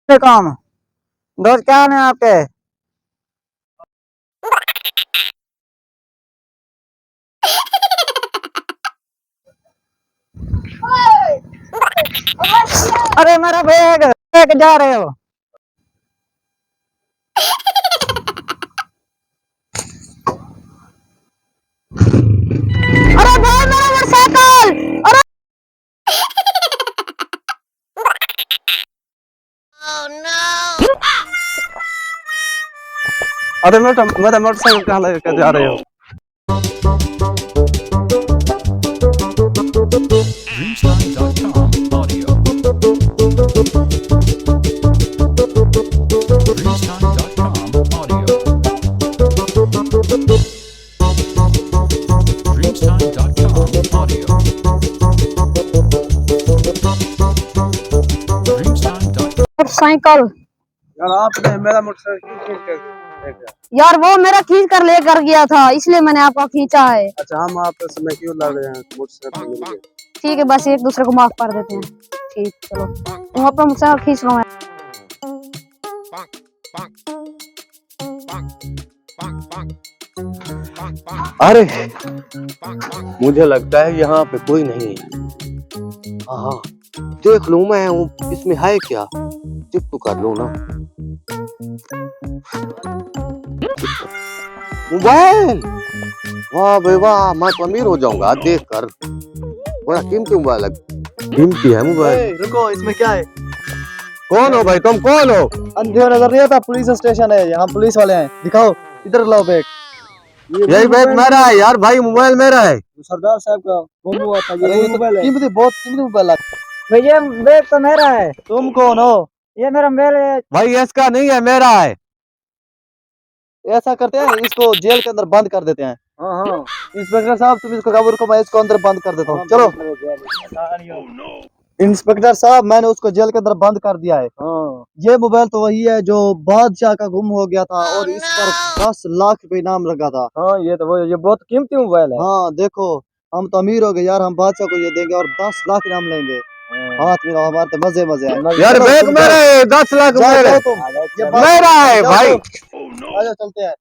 कौन दोस्त क्या है आपके? अरे मेरा बैग लेके जा रहे हो? अरे भाई मेरा मोटरसाइकिल! अरे अरे मेरा मोटरसाइकिल कहाँ लेके जा रहे हो? Dreamstime.com audio. Dreamstime.com audio. Dreamstime.com audio. Dreamstime.com. Motorcycle यार आपने मेरा मोटरसाइकिल खींच कर ले गया। यार वो मेरा खींच कर लेकर गया था, इसलिए मैंने आपका खींचा है। अच्छा हम आपस में क्यों लड़ रहे हैं? मोटरसाइकिल मिल गया। ठीक है, बस एक दूसरे को माफ कर देते हैं। ठीक, चलो तुम अपना मोटरसाइकिल खींच लो। अरे मुझे लगता है यहाँ पे कोई नहीं है। हाँ देख लूं मैं इसमें है क्या, चेक तो कर लूं ना। मोबाइल, वाह भाई वाह, मैं तो अमीर हो जाऊंगा देख कर। बड़ा कीमती मोबाइल है, कीमती है मोबाइल। रुको, इसमें क्या है? कौन हो भाई, तुम कौन हो? अंधेरा नजर नहीं आता? पुलिस स्टेशन है, यहाँ पुलिस वाले हैं। दिखाओ, इधर लाओ बैग। यही बैग मेरा है यार भाई, मोबाइल मेरा है। सरदार साहब का गुम हुआ था, ये मोबाइल है। कीमती, बहुत कीमती मोबाइल है। भैया बैग तो मेरा है। तुम कौन हो? ये मेरा मोबाइल है। भाई इसका नहीं है, मेरा है। ऐसा करते हैं, इसको जेल के अंदर बंद कर देते हैं। हाँ, इंस्पेक्टर साहब तुम इसको काबू रखो, मैं इसको अंदर बंद कर देता हूँ। चलो इंस्पेक्टर साहब, मैंने उसको जेल के अंदर बंद कर दिया है। ये मोबाइल तो वही है जो बादशाह का गुम हो गया था और इस पर 10 लाख रुपए इनाम लगा था। हाँ, ये तो वो, ये बहुत कीमती मोबाइल है। हाँ देखो, हम तो अमीर हो गए यार, हम बादशाह को ये देंगे और 10 लाख इनाम लेंगे। हाथ मिलाओ, हमारे तो मजे मजे हैं। यार बैग मेरा है, 10 लाख मेरा है। तुम मेरा है भाई। आजा चलते हैं।